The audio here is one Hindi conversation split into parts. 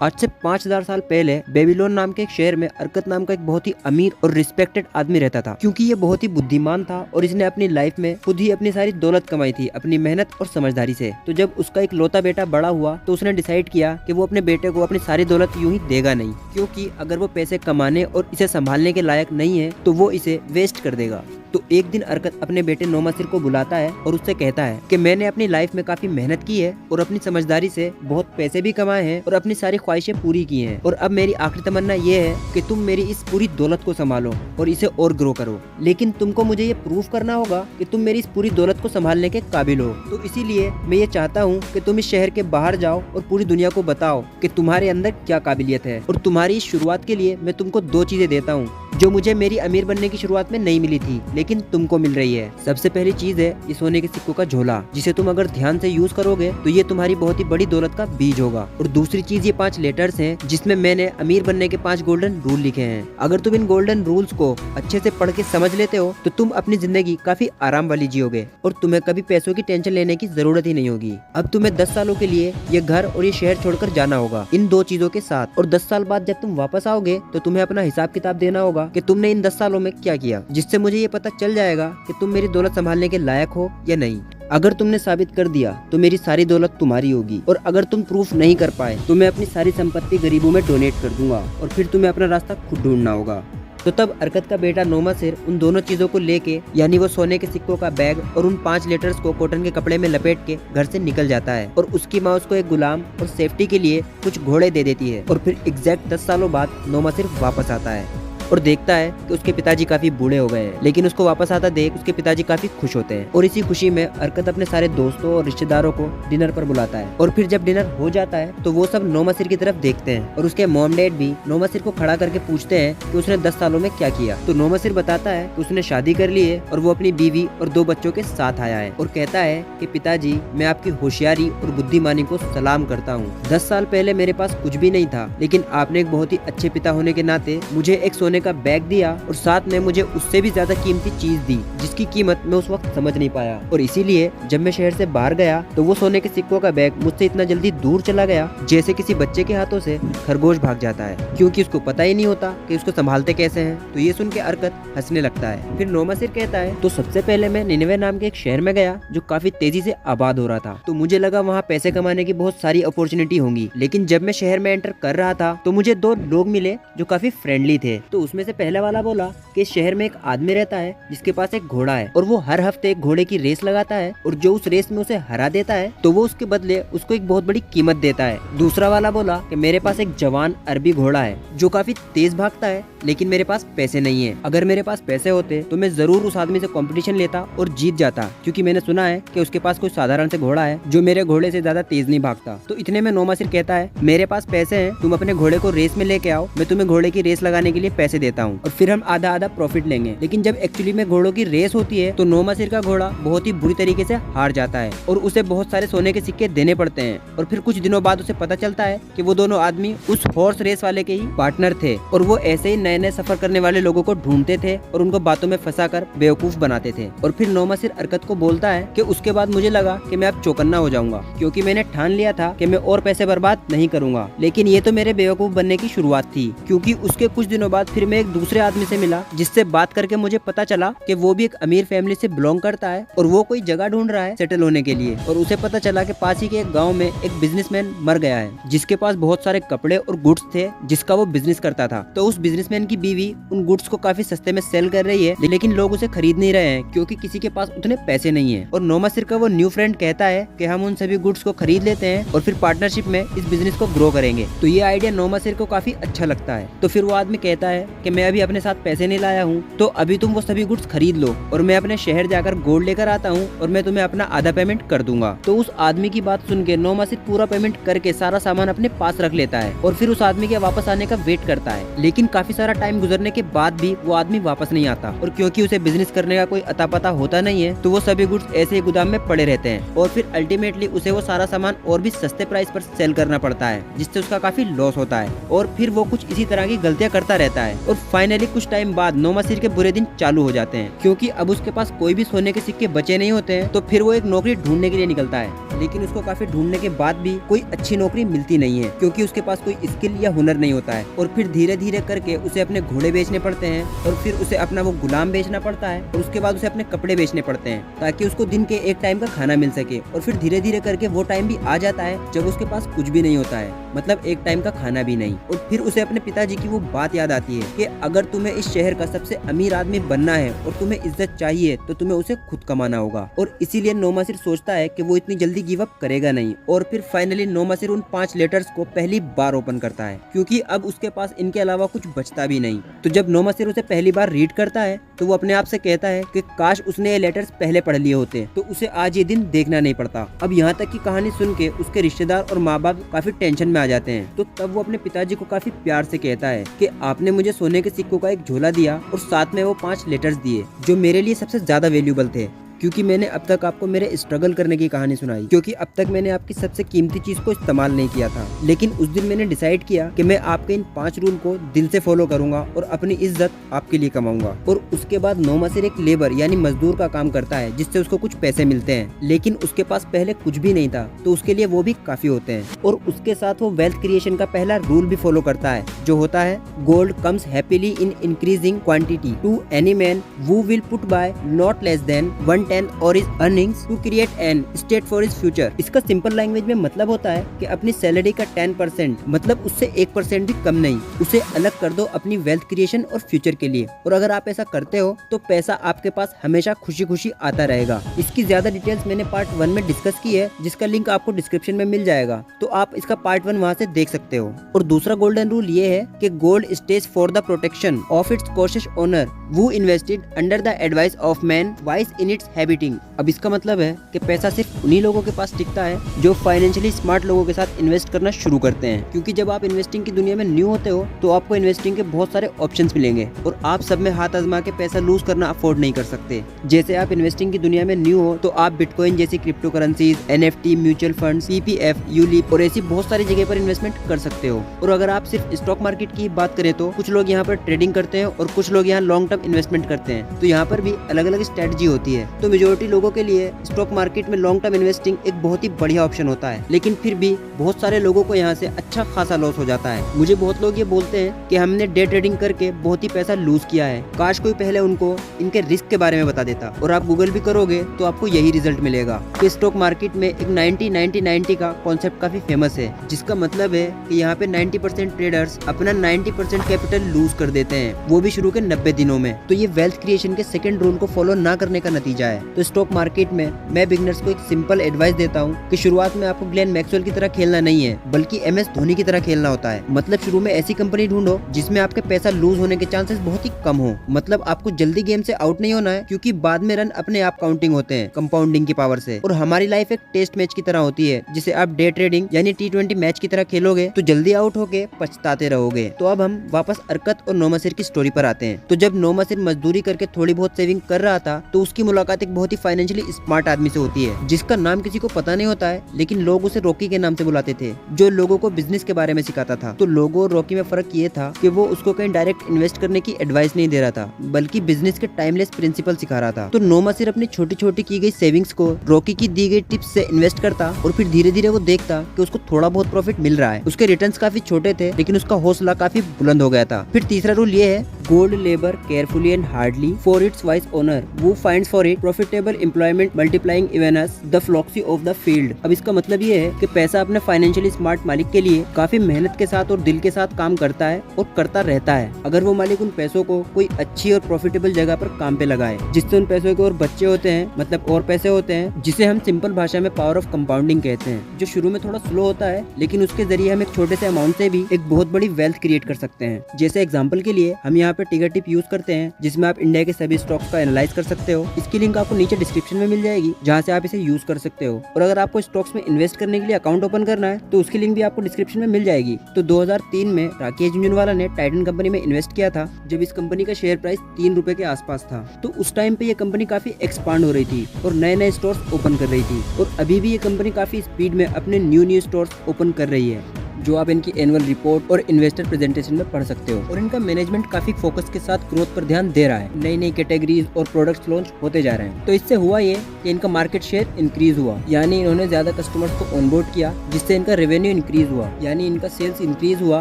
आज से 5000 साल पहले बेबीलोन नाम के एक शहर में अरकत नाम का एक बहुत ही अमीर और रिस्पेक्टेड आदमी रहता था, क्योंकि ये बहुत ही बुद्धिमान था और इसने अपनी लाइफ में खुद ही अपनी सारी दौलत कमाई थी अपनी मेहनत और समझदारी से। तो जब उसका एक लौता बेटा बड़ा हुआ तो उसने डिसाइड किया कि वो अपने बेटे को अपनी सारी दौलत यूं ही देगा नहीं, क्योंकि अगर वो पैसे कमाने और इसे संभालने के लायक नहीं है तो वो इसे वेस्ट कर देगा। तो एक दिन अरकत अपने बेटे नोमासिर को बुलाता है और उससे कहता है कि मैंने अपनी लाइफ में काफी मेहनत की है और अपनी समझदारी से बहुत पैसे भी कमाए हैं और अपनी सारी ख्वाहिशें पूरी की हैं, और अब मेरी आखिरी तमन्ना ये है कि तुम मेरी इस पूरी दौलत को संभालो और इसे और ग्रो करो। लेकिन तुमको मुझे ये प्रूफ करना होगा कि तुम मेरी इस पूरी दौलत को संभालने के काबिल हो। तो इसीलिए मैं ये चाहता हूँ कि तुम इस शहर के बाहर जाओ और पूरी दुनिया को बताओ कि तुम्हारे अंदर क्या काबिलियत है, और तुम्हारी इस शुरुआत के लिए मैं तुमको 2 चीजें देता हूँ जो मुझे मेरी अमीर बनने की शुरुआत में नहीं मिली थी लेकिन तुमको मिल रही है। सबसे पहली चीज है ये सोने के सिक्कों का झोला, जिसे तुम अगर ध्यान से यूज करोगे तो ये तुम्हारी बहुत ही बड़ी दौलत का बीज होगा। और दूसरी चीज ये 5 लेटर्स हैं जिसमें मैंने अमीर बनने के 5 गोल्डन रूल लिखे हैं। अगर तुम इन गोल्डन रूल्स को अच्छे से पढ़ के समझ लेते हो तो तुम अपनी जिंदगी काफी आराम वाली जियोगे और तुम्हें कभी पैसों की टेंशन लेने की जरूरत ही नहीं होगी। अब तुम्हें 10 सालों के लिए ये घर और ये शहर छोड़कर जाना होगा इन 2 चीजों के साथ, और 10 साल बाद जब तुम वापस आओगे तो तुम्हें अपना हिसाब किताब देना होगा कि तुमने इन 10 सालों में क्या किया, जिससे मुझे ये पता चल जाएगा कि तुम मेरी दौलत संभालने के लायक हो या नहीं। अगर तुमने साबित कर दिया तो मेरी सारी दौलत तुम्हारी होगी, और अगर तुम प्रूफ नहीं कर पाए तो मैं अपनी सारी संपत्ति गरीबों में डोनेट कर दूंगा और फिर तुम्हें अपना रास्ता खुद ढूंढना होगा। तो तब अरकत का बेटा नोमासिर उन दोनों चीजों को लेके, यानी वो सोने के सिक्कों का बैग और उन 5 लेटर्स को कॉटन के कपड़े में लपेट के घर से निकल जाता है, और उसकी माँ उसको एक गुलाम और सेफ्टी के लिए कुछ घोड़े दे देती है। और फिर एग्जैक्ट 10 सालों बाद नोमासिर वापस आता है और देखता है कि उसके पिताजी काफी बूढ़े हो गए हैं, लेकिन उसको वापस आता देख उसके पिताजी काफी खुश होते हैं। और इसी खुशी में अरकत अपने सारे दोस्तों और रिश्तेदारों को डिनर पर बुलाता है। और फिर जब डिनर हो जाता है तो वो सब नोमासिर की तरफ देखते हैं, और उसके मॉम डैड भी नोमासिर को खड़ा करके पूछते हैं कि उसने 10 सालों में क्या किया। तो नोमासिर बताता है कि उसने शादी कर ली है और वो अपनी बीवी और 2 बच्चों के साथ आया है, और कहता है कि पिताजी, मैं आपकी होशियारी और बुद्धिमानी को सलाम करता हूँ। 10 साल पहले मेरे पास कुछ भी नहीं था, लेकिन आपने एक बहुत ही अच्छे पिता होने के नाते मुझे एक सोने का बैग दिया और साथ में मुझे उससे भी ज्यादा कीमती चीज दी जिसकी कीमत मैं उस वक्त समझ नहीं पाया। और इसीलिए जब मैं शहर से बाहर गया तो वो सोने के सिक्कों का बैग मुझसे इतना जल्दी दूर चला गया जैसे किसी बच्चे के हाथों से खरगोश भाग जाता है, क्योंकि उसको पता ही नहीं होता कि उसको संभालते कैसे हैं। तो ये सुन के अरकत हंसने लगता है। फिर नोमासिर कहता है, तो सबसे पहले मैं निनवे नाम के एक शहर में गया जो काफी तेजी से आबाद हो रहा था। तो मुझे लगा वहाँ पैसे कमाने की बहुत सारी अपॉर्चुनिटी होंगी, लेकिन जब मैं शहर में एंटर कर रहा था तो मुझे 2 लोग मिले जो काफी फ्रेंडली थे। तो उसमें से पहले वाला बोला कि इस शहर में एक आदमी रहता है जिसके पास एक घोड़ा है और वो हर हफ्ते एक घोड़े की रेस लगाता है, और जो उस रेस में उसे हरा देता है तो वो उसके बदले उसको एक बहुत बड़ी कीमत देता है। दूसरा वाला बोला कि मेरे पास एक जवान अरबी घोड़ा है जो काफी तेज भागता है, लेकिन मेरे पास पैसे नहीं है। अगर मेरे पास पैसे होते तो मैं जरूर उस आदमी से कंपटीशन लेता और जीत जाता, क्योंकि मैंने सुना है कि उसके पास कोई साधारण से घोड़ा है जो मेरे घोड़े से ज्यादा तेज नहीं भागता। तो इतने में नोमासिर कहता है, मेरे पास पैसे हैं, तुम अपने घोड़े को रेस में लेके आओ, मैं तुम्हें घोड़े की रेस लगाने के लिए पैसे देता हूँ और फिर हम आधा आधा प्रॉफिट लेंगे। लेकिन जब एक्चुअली में घोड़ों की रेस होती है तो नोमासिर का घोड़ा बहुत ही बुरी तरीके से हार जाता है और उसे बहुत सारे सोने के सिक्के देने पड़ते हैं। और फिर कुछ दिनों बाद उसे पता चलता है कि वो दोनों आदमी उस हॉर्स रेस वाले के ही पार्टनर थे, और वो ऐसे ही नए नए सफर करने वाले लोगों को ढूंढते थे और उनको बातों में फंसाकर बेवकूफ बनाते थे। और फिर नोमासिर अरकत को बोलता है कि उसके बाद मुझे लगा कि मैं अब चौकन्ना हो जाऊंगा, क्योंकि मैंने ठान लिया था कि मैं और पैसे बर्बाद नहीं करूंगा। लेकिन ये तो मेरे बेवकूफ बनने की शुरुआत थी, क्योंकि उसके कुछ दिनों बाद फिर मैं एक दूसरे आदमी से मिला जिससे बात करके मुझे पता चला कि वो भी एक अमीर फैमिली से बिलोंग करता है और वो कोई जगह ढूंढ रहा है सेटल होने के लिए। और उसे पता चला कि पास ही के एक गांव में एक बिजनेसमैन मर गया है जिसके पास बहुत सारे कपड़े और गुड्स थे जिसका वो बिजनेस करता था। तो उस बिजनेसमैन की बीवी उन गुड्स को काफी सस्ते में सेल कर रही है, लेकिन लोग उसे खरीद नहीं रहे हैं क्योंकि किसी के पास उतने पैसे नहीं है। और नोमासिर का वो न्यू फ्रेंड कहता है कि हम उन सभी गुड्स को खरीद लेते हैं और फिर पार्टनरशिप में इस बिजनेस को ग्रो करेंगे। तो ये आइडिया नोमासिर को काफी अच्छा लगता है। तो फिर वो आदमी कहता है कि मैं अभी अपने साथ पैसे नहीं लाया हूँ, तो अभी तुम वो सभी गुड्स खरीद लो और मैं अपने शहर जाकर गोल्ड लेकर आता हूँ और मैं तुम्हें अपना आधा पेमेंट कर दूंगा। तो उस आदमी की बात सुन के नोमासिर पूरा पेमेंट करके सारा सामान अपने पास रख लेता है और फिर उस आदमी के वापस आने का वेट करता है। लेकिन काफी सारा टाइम गुजरने के बाद भी वो आदमी वापस नहीं आता, और क्योंकि उसे बिजनेस करने का कोई अता पता होता नहीं है तो वो सभी गुड्स ऐसे ही गोदाम में पड़े रहते हैं, और फिर अल्टीमेटली उसे वो सारा सामान और भी सस्ते प्राइस पर सेल करना पड़ता है जिससे उसका काफी लॉस होता है। और फिर वो कुछ इसी तरह की गलतियां करता रहता है और फाइनली कुछ टाइम बाद नौमासिर के बुरे दिन चालू हो जाते हैं, क्योंकि अब उसके पास कोई भी सोने के सिक्के बचे नहीं होते हैं। तो फिर वो एक नौकरी ढूंढने के लिए निकलता है, लेकिन उसको काफी ढूंढने के बाद भी कोई अच्छी नौकरी मिलती नहीं है, क्योंकि उसके पास कोई स्किल या हुनर नहीं होता है। और फिर धीरे धीरे करके उसे अपने घोड़े बेचने पड़ते हैं, और फिर उसे अपना वो गुलाम बेचना पड़ता है, और उसके बाद उसे अपने कपड़े बेचने पड़ते हैं ताकि उसको दिन के एक टाइम का खाना मिल सके। और फिर धीरे धीरे करके वो टाइम भी आ जाता है जब उसके पास कुछ भी नहीं होता है, मतलब एक टाइम का खाना भी नहीं। और फिर उसे अपने पिताजी की वो बात याद आती है कि अगर तुम्हें इस शहर का सबसे अमीर आदमी बनना है और तुम्हें इज्जत चाहिए तो तुम्हें उसे खुद कमाना होगा। और इसीलिए नौमासिर सोचता है कि वो इतनी जल्दी गिव अप करेगा नहीं। और फिर फाइनली नौमासिर उन 5 लेटर्स को पहली बार ओपन करता है, क्योंकि अब उसके पास इनके अलावा कुछ बचता भी नहीं। तो जब नौमासिर उसे पहली बार रीड करता है तो वो अपने आप से कहता है कि काश उसने ये लेटर्स पहले पढ़ लिए होते तो उसे आज ये दिन देखना नहीं पड़ता। अब यहाँ तक की कहानी सुन के उसके रिश्तेदार और माँ बाप काफी टेंशन में आ जाते हैं। तो तब वो अपने पिताजी को काफी प्यार से कहता है कि आपने मुझे सोने के सिक्कों का एक झोला दिया और साथ में वो 5 लेटर्स दिए जो मेरे लिए सबसे ज्यादा वैल्यूबल थे, क्योंकि मैंने अब तक आपको मेरे स्ट्रगल करने की कहानी सुनाई, क्योंकि अब तक मैंने आपकी सबसे कीमती चीज को इस्तेमाल नहीं किया था। लेकिन उस दिन मैंने डिसाइड किया कि मैं आपके इन 5 रूल को दिल से फॉलो करूंगा और अपनी इज्जत आपके लिए कमाऊंगा। और उसके बाद नौमासिर एक लेबर यानी मजदूर का काम करता है, जिससे उसको कुछ पैसे मिलते हैं, लेकिन उसके पास पहले कुछ भी नहीं था, तो उसके लिए वो भी काफी होते हैं। और उसके साथ वो वेल्थ क्रिएशन का पहला रूल भी फॉलो करता है, जो होता है gold comes happily in increasing quantity to any man who will put by not less than 1/10 और his earnings to create an estate for his future। इसका सिंपल लैंग्वेज में मतलब होता है कि अपनी सैलरी का 10%, मतलब उससे 1% भी कम नहीं, उसे अलग कर दो अपनी वेल्थ क्रिएशन और फ्यूचर के लिए। और अगर आप ऐसा करते हो तो पैसा आपके पास हमेशा खुशी खुशी आता रहेगा। इसकी ज्यादा डिटेल्स मैंने पार्ट 1 में डिस्कस की है, जिसका लिंक आपको डिस्क्रिप्शन में मिल जाएगा, तो आप इसका पार्ट 1 वहाँ से देख सकते हो। और दूसरा गोल्डन रूल ये है कि gold stage for the protection of its cautious owner who invested under the advice of man wise in its habiting. अब इसका मतलब है कि पैसा सिर्फ उन्हीं लोगों के पास टिकता है जो फाइनेंशियली स्मार्ट लोगों के साथ इन्वेस्ट करना शुरू करते हैं, क्योंकि जब आप इन्वेस्टिंग की दुनिया में न्यू होते हो तो आपको इन्वेस्टिंग के बहुत सारे ऑप्शंस मिलेंगे और आप सब में हाथ आजमा के पैसा लूज करना अफोर्ड नहीं कर सकते। जैसे आप इन्वेस्टिंग की दुनिया में न्यू हो तो आप बिटकॉइन जैसी crypto currencies, NFT, mutual fund, PPF, ULIP और ऐसी बहुत सारी जगह पर इन्वेस्टमेंट कर सकते हो। और अगर आप सिर्फ स्टॉक मार्केट की बात करें तो कुछ लोग यहाँ पर ट्रेडिंग करते हैं और कुछ लोग यहाँ लॉन्ग टर्म इन्वेस्टमेंट करते हैं, तो यहाँ पर भी अलग अलग स्ट्रेटजी होती है। तो मेजोरिटी लोगों के लिए स्टॉक मार्केट में लॉन्ग टर्म इन्वेस्टिंग एक बहुत ही बढ़िया ऑप्शन होता है, लेकिन फिर भी बहुत सारे लोगों को यहाँ से अच्छा खासा लॉस हो जाता है। मुझे बहुत लोग ये बोलते हैं कि हमने डे ट्रेडिंग करके बहुत ही पैसा लूज किया है, काश कोई पहले उनको इनके रिस्क के बारे में बता देता। और आप गूगल भी करोगे तो आपको यही रिजल्ट मिलेगा कि स्टॉक मार्केट में एक 90-90-90 का कॉन्सेप्ट काफी फेमस है, जिसका मतलब है कि यहाँ पे 90% ट्रेडर्स अपना 90% कैपिटल लूज कर देते हैं, वो भी शुरू के 90 दिनों में। तो ये वेल्थ क्रिएशन के सेकंड रूल को फॉलो ना करने का नतीजा है। तो स्टॉक मार्केट में मैं बिगनर्स को एक सिंपल एडवाइस देता हूँ कि शुरुआत में आपको ग्लेन मैक्सवेल की तरह खेलना नहीं है, बल्कि MS धोनी की तरह खेलना होता है। मतलब शुरू में ऐसी कंपनी ढूंढो जिसमें आपके पैसा लूज होने के चांसेस बहुत ही कम हो। मतलब आपको जल्दी गेम से आउट नहीं होना है, क्योंकि बाद में रन अपने आप काउंटिंग होते हैं कंपाउंडिंग की पावर से। और हमारी लाइफ एक टेस्ट मैच की तरह होती है, जिसे आप डे ट्रेडिंग यानी T20 मैच की तरह खेलोगे तो जल्दी आउट होके पछताते रहोगे। तो अब हम वापस अरकत और नौमासिर की स्टोरी पर आते हैं। तो जब नौमासिर मजदूरी करके थोड़ी बहुत सेविंग कर रहा था तो उसकी मुलाकात एक बहुत ही फाइनेंशियली स्मार्ट आदमी से होती है, जिसका नाम किसी को पता नहीं होता है, लेकिन लोग उसे रॉकी के नाम से बुलाते थे, जो लोगों को बिजनेस के बारे में सिखाता था। तो लोगों और रॉकी में फर्क ये था कि वो उसको कहीं डायरेक्ट इन्वेस्ट करने की एडवाइस नहीं दे रहा था, बल्कि बिजनेस के टाइमलेस प्रिंसिपल सिखा रहा था। तो नौमासिर अपनी छोटी छोटी की गई सेविंग्स को रॉकी की दी गई टिप्स से इन्वेस्ट करता और फिर धीरे धीरे वो देखता कि उसको थोड़ा बहुत प्रॉफिट मिल रहा है। उसके रिटर्न्स काफी छोटे थे, लेकिन उसका हौसला काफी बुलंद हो गया था। फिर तीसरा रूल ये है gold labour carefully and hardly for its wise owner who finds for it profitable employment multiplying even as the flocks of the field. अब इसका मतलब ये है कि पैसा अपने फाइनेंशियली स्मार्ट मालिक के लिए काफी मेहनत के साथ और दिल के साथ काम करता है और करता रहता है, अगर वो मालिक उन पैसों को कोई अच्छी और प्रॉफिटेबल जगह पर काम पे लगाए, जिससे उन पैसों के और बच्चे होते हैं, मतलब और पैसे होते हैं, जिसे हम सिंपल भाषा में पावर ऑफ कंपाउंडिंग कहते हैं, जो शुरू में थोड़ा स्लो होता है, लेकिन उसके जरिए हम एक छोटे से अमाउंट से भी एक बहुत बड़ी वेल्थ क्रिएट कर सकते हैं। जैसे एग्जांपल के लिए हम यहाँ पे टिगर टिप यूज करते हैं, जिसमें आप इंडिया के सभी स्टॉक्स का एनालाइज कर सकते हो। इसकी लिंक आपको नीचे डिस्क्रिप्शन में मिल जाएगी, जहाँ से आप इसे यूज कर सकते हो। और अगर आपको स्टॉक्स में इन्वेस्ट करने के लिए अकाउंट ओपन करना है तो उसकी लिंक भी आपको डिस्क्रिप्शन में मिल जाएगी। तो 2003 में राकेश झुंझुनवाला ने टाइटन कंपनी में इन्वेस्ट किया था, जब इस कंपनी का शेयर प्राइस 3 रुपए के आसपास था। तो उस टाइम पे ये कंपनी काफी एक्सपांड हो रही थी और नए नए स्टोर्स ओपन कर रही थी, और अभी भी ये कंपनी काफी स्पीड में अपने न्यू स्टोर्स ओपन कर रही है। जो आप इनकी एनुअल रिपोर्ट और इन्वेस्टर प्रेजेंटेशन में पढ़ सकते हो। और इनका मैनेजमेंट काफी फोकस के साथ ग्रोथ पर ध्यान दे रहा है, नई नई कैटेगरीज और प्रोडक्ट्स लॉन्च होते जा रहे हैं। तो इससे हुआ ये कि इनका मार्केट शेयर इंक्रीज हुआ, यानी इन्होंने ज्यादा कस्टमर्स को ऑनबोर्ड किया, जिससे इनका रेवेन्यू इंक्रीज हुआ, यानी इनका सेल्स इंक्रीज हुआ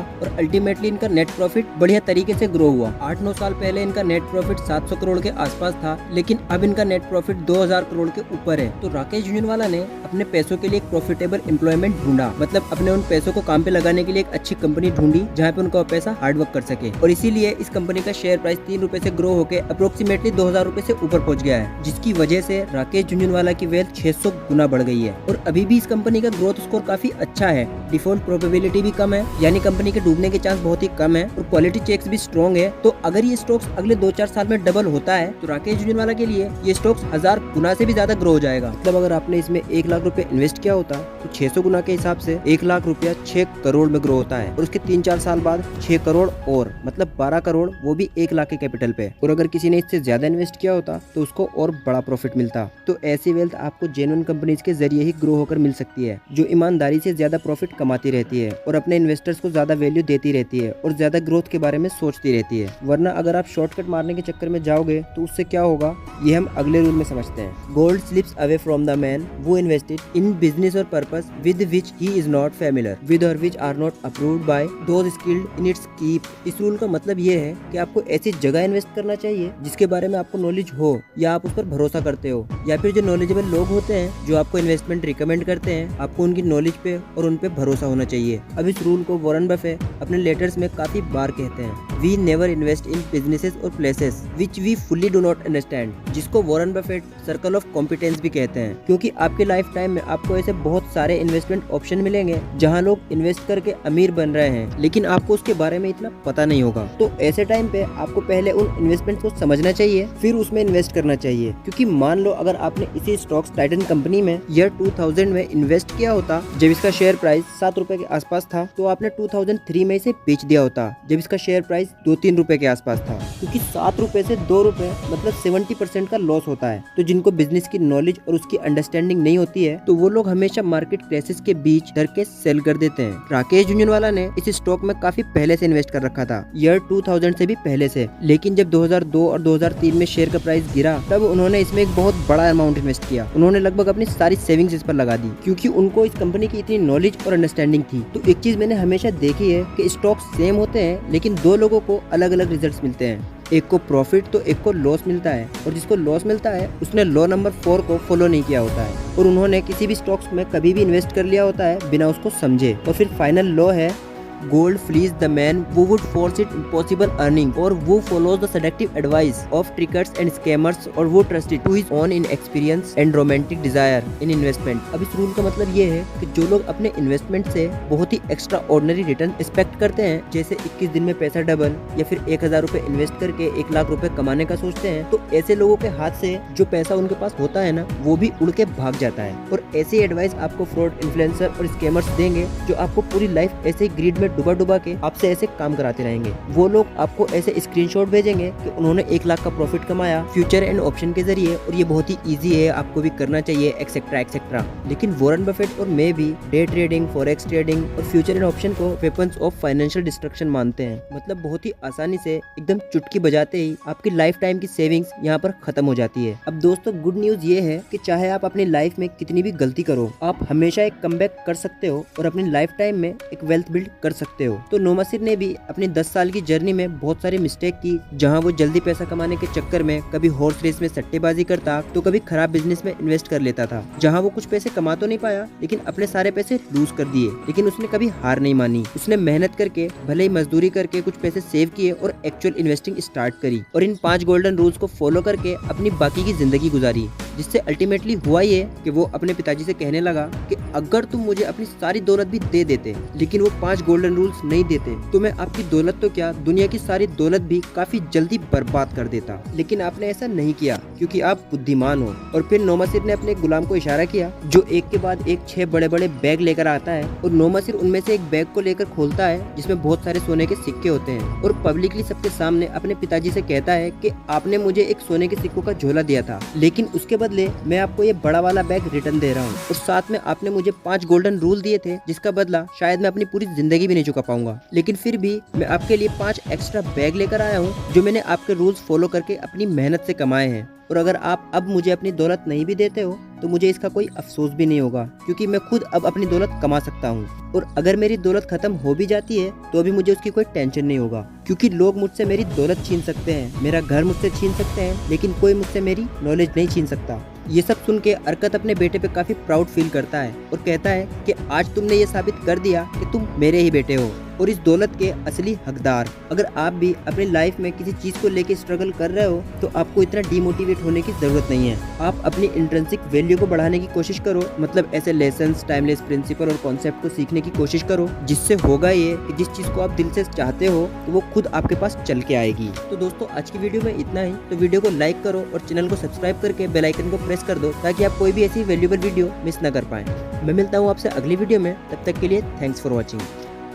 और अल्टीमेटली इनका नेट प्रॉफिट बढ़िया तरीके से ग्रो हुआ। 8-9 साल पहले इनका नेट प्रॉफिट 700 करोड़ के आसपास था, लेकिन अब इनका नेट प्रॉफिट 2000 करोड़ के ऊपर है। तो राकेश झुनझुनवाला ने अपने पैसों के लिए एक प्रॉफिटेबल एम्प्लॉयमेंट ढूंढा, मतलब अपने उन पैसों को काम पे लगाने के लिए एक अच्छी कंपनी ढूंढी जहाँ पे उनका पैसा हार्डवर्क कर सके। और इसीलिए इस कंपनी का शेयर प्राइस 3 रुपए से ग्रो होकर अप्रोक्सीमेटली 2000 रुपए से ऊपर पहुंच गया है, जिसकी वजह से राकेश झुनझुनवाला की वेल्थ 600 गुना बढ़ गई है। और अभी भी इस कंपनी का ग्रोथ स्कोर काफी अच्छा है, डिफॉल्ट प्रोबेबिलिटी भी कम है, यानी कंपनी के डूबने के चांस बहुत ही कम है, और क्वालिटी चेक्स भी स्ट्रॉन्ग है। तो अगर ये स्टॉक्स अगले 2-4 साल में डबल होता है तो राकेश झुनझुनवाला के लिए ये स्टॉक्स 1000 गुना से भी ज्यादा ग्रो हो जाएगा। मतलब अगर आपने इसमें 1 लाख रुपए इन्वेस्ट किया होता तो 600 गुना के हिसाब से 1 लाख रुपया 6 करोड़ में ग्रो होता है, और उसके 3-4 साल बाद 6 करोड़ और मतलब 12 करोड़, वो भी 1 लाख के कैपिटल पे। और अगर किसी ने इससे ज्यादा इन्वेस्ट किया होता तो उसको और बड़ा प्रॉफिट मिलता। तो ऐसी वेल्थ आपको जेन्युइन कंपनीज के जरिए ही ग्रो होकर मिल सकती है, जो ईमानदारी से ज्यादा प्रॉफिट कमाती रहती है और अपने इन्वेस्टर्स को ज्यादा वैल्यू देती रहती है और ज्यादा ग्रोथ के बारे में सोचती रहती है। वरना अगर आप शॉर्टकट मारने के चक्कर में जाओगे तो उससे क्या होगा, ये हम अगले रूल में समझते हैं। Gold slips away from the man who invested in business or purpose with which he is not familiar with or which are not approved by those skilled in its keep. इस रूल का मतलब ये है कि आपको ऐसी जगह इन्वेस्ट करना चाहिए जिसके बारे में आपको नॉलेज हो, या आप उस पर भरोसा करते हो, या फिर जो नॉलेजेबल लोग होते हैं जो आपको इन्वेस्टमेंट रिकमेंड करते हैं, आपको उनकी नॉलेज पे और उन पे भरोसा होना चाहिए। अब इस रूल को वॉरेन बफेट अपने लेटर्स में काफी बार कहते हैं, we never invest in businesses or places which we fully do not understand, जिसको Warren Buffett circle of competence भी कहते हैं। क्योंकि आपके लाइफ टाइम में आपको ऐसे बहुत सारे इन्वेस्टमेंट ऑप्शन मिलेंगे जहाँ लोग इन्वेस्ट करके अमीर बन रहे हैं, लेकिन आपको उसके बारे में इतना पता नहीं होगा। तो ऐसे टाइम पे आपको पहले उन इन्वेस्टमेंट को समझना चाहिए, फिर उसमें इन्वेस्ट करना चाहिए। क्योंकि मान लो अगर आपने इसी स्टॉक्स टाइटन कंपनी में ईयर 2000 में इन्वेस्ट किया होता जब इसका शेयर प्राइस 7 रुपए के आसपास था, तो आपने 2003 में इसे बेच दिया होता जब इसका शेयर प्राइस 2-3 रुपए के आसपास था। क्योंकि 7 रुपए से 2 रुपए मतलब 70% का लॉस होता है। तो जिनको बिजनेस की नॉलेज और उसकी अंडरस्टैंडिंग नहीं होती है, तो वो लोग हमेशा मार्केट क्राइसिस के बीच डर के सेल कर देते हैं। राकेश झुनझुनवाला ने इस स्टॉक में काफी पहले से इन्वेस्ट कर रखा था, ईयर 2000 से भी पहले से, लेकिन जब 2002 और 2003 में शेयर का प्राइस गिरा तब उन्होंने इसमें एक बहुत बड़ा अमाउंट इन्वेस्ट किया। उन्होंने लगभग अपनी सारी सेविंग्स इस पर लगा दी, क्योंकि उनको इस कंपनी की इतनी नॉलेज और अंडरस्टैंडिंग थी। तो एक चीज मैंने हमेशा देखी है कि स्टॉक सेम होते हैं, लेकिन दो लोगों को अलग अलग रिजल्ट्स मिलते हैं। एक को प्रॉफिट तो एक को लॉस मिलता है, और जिसको लॉस मिलता है उसने लॉ नंबर 4 को फॉलो नहीं किया होता है, और उन्होंने किसी भी स्टॉक्स में कभी भी इन्वेस्ट कर लिया होता है बिना उसको समझे। और फिर फाइनल लॉ है, gold fleas the man who would force it impossible earning or who follows the seductive advice of trickers and scammers or who trust it to his own inexperience and romantic desire in investment। अब इस रूल का मतलब ये है कि जो लोग अपने इन्वेस्टमेंट से बहुत ही एक्स्ट्रा ऑर्डिनरी रिटर्न एक्सपेक्ट करते हैं, जैसे 21 दिन में पैसा डबल या फिर 1000 रुपए इन्वेस्ट करके 1 लाख रुपए कमाने का सोचते हैं, तो ऐसे लोगों के हाथ से जो पैसा उनके पास होता है ना, वो भी उड़ के भाग जाता है। और ऐसी एडवाइस आपको फ्रॉड इन्फ्लुएंसर और स्कैमर्स देंगे, जो आपको पूरी लाइफ ऐसे ही ग्रीड में डुबा डुबा के आपसे ऐसे काम कराते रहेंगे। वो लोग आपको ऐसे स्क्रीनशॉट भेजेंगे कि उन्होंने 1 लाख का प्रॉफिट कमाया फ्यूचर एंड ऑप्शन के जरिए, और ये बहुत ही इजी है, आपको भी करना चाहिए, एक्सेट्रा एक्सेट्रा। लेकिन वॉरेन बफेट और मैं भी डे ट्रेडिंग, फॉरेक्स ट्रेडिंग और फ्यूचर एंड ऑप्शन को वेपन्स ऑफ फाइनेंशियल डिस्ट्रक्शन मानते हैं। मतलब बहुत ही आसानी से एकदम चुटकी बजाते ही आपकी लाइफ टाइम की सेविंग्स यहाँ पर खत्म हो जाती है। अब दोस्तों गुड न्यूज ये है कि चाहे आप अपनी लाइफ में कितनी भी गलती करो, आप हमेशा एक कमबैक कर सकते हो और अपनी लाइफ टाइम में एक वेल्थ बिल्ड कर सकते हो। तो नोमासिर ने भी अपनी 10 साल की जर्नी में बहुत सारी मिस्टेक की, जहां वो जल्दी पैसा कमाने के चक्कर में कभी हॉर्स रेस में सट्टेबाजी करता तो कभी खराब बिजनेस में इन्वेस्ट कर लेता था, जहां वो कुछ पैसे कमा तो नहीं पाया लेकिन अपने सारे पैसे लूज कर दिए। लेकिन उसने कभी हार नहीं मानी, उसने मेहनत करके भले ही मजदूरी करके कुछ पैसे सेव किए और एक्चुअल इन्वेस्टिंग स्टार्ट करी, और इन 5 गोल्डन रूल्स को फॉलो करके अपनी बाकी की जिंदगी गुजारी। जिससे अल्टीमेटली हुआ ये कि वो अपने पिताजी से कहने लगा कि अगर तुम मुझे अपनी सारी दौलत भी दे देते, लेकिन वो 5 गोल्डन गोल्डन रूल्स नहीं देते तो मैं आपकी दौलत तो क्या, दुनिया की सारी दौलत भी काफी जल्दी बर्बाद कर देता। लेकिन आपने ऐसा नहीं किया क्योंकि आप बुद्धिमान हो। और फिर नौमसिर ने अपने गुलाम को इशारा किया जो एक के बाद एक 6 बड़े बड़े बैग लेकर आता है और नौमसिर उनमें से एक बैग को लेकर खोलता है जिसमें बहुत सारे सोने के सिक्के होते हैं और पब्लिकली सबके सामने अपने पिताजी से कहता है कि आपने मुझे एक सोने के सिक्कों का झोला दिया था, लेकिन उसके बदले मैं आपको ये बड़ा वाला बैग रिटर्न दे रहा हूँ और साथ में आपने मुझे 5 गोल्डन रूल दिए थे जिसका बदला शायद मैं अपनी पूरी जिंदगी भी नहीं चुका पाऊंगा। लेकिन फिर भी मैं आपके लिए 5 एक्स्ट्रा बैग लेकर आया हूँ जो मैंने आपके रूल्स फॉलो करके अपनी मेहनत से कमाए हैं। और अगर आप अब मुझे अपनी दौलत नहीं भी देते हो तो मुझे इसका कोई अफसोस भी नहीं होगा क्योंकि मैं खुद अब अपनी दौलत कमा सकता हूँ। और अगर मेरी दौलत खत्म हो भी जाती है तो भी मुझे उसकी कोई टेंशन नहीं होगा क्योंकि लोग मुझसे मेरी दौलत छीन सकते हैं, मेरा घर मुझसे छीन सकते हैं, लेकिन कोई मुझसे मेरी नॉलेज नहीं छीन सकता। ये सब सुन के अरकत अपने बेटे पे काफी प्राउड फील करता है और कहता है कि आज तुमने ये साबित कर दिया कि तुम मेरे ही बेटे हो और इस दौलत के असली हकदार। अगर आप भी अपनी लाइफ में किसी चीज को लेके स्ट्रगल कर रहे हो तो आपको इतना डिमोटिवेट होने की जरूरत नहीं है। आप अपनी इंट्रिंसिक वैल्यू को बढ़ाने की कोशिश करो, मतलब ऐसे लेसन्स, टाइमलेस प्रिंसिपल और कॉन्सेप्ट को सीखने की कोशिश करो जिससे होगा ये कि जिस चीज को आप दिल से चाहते हो तो वो खुद आपके पास चल के आएगी। तो दोस्तों आज की वीडियो में इतना ही। तो वीडियो को लाइक करो और चैनल को सब्सक्राइब करके बेल आइकन को प्रेस कर दो ताकि आप कोई भी ऐसी वैल्यूएबल वीडियो मिस ना कर पाए। मैं मिलता हूँ आपसे अगली वीडियो में, तब तक के लिए थैंक्स फॉर वॉचिंग।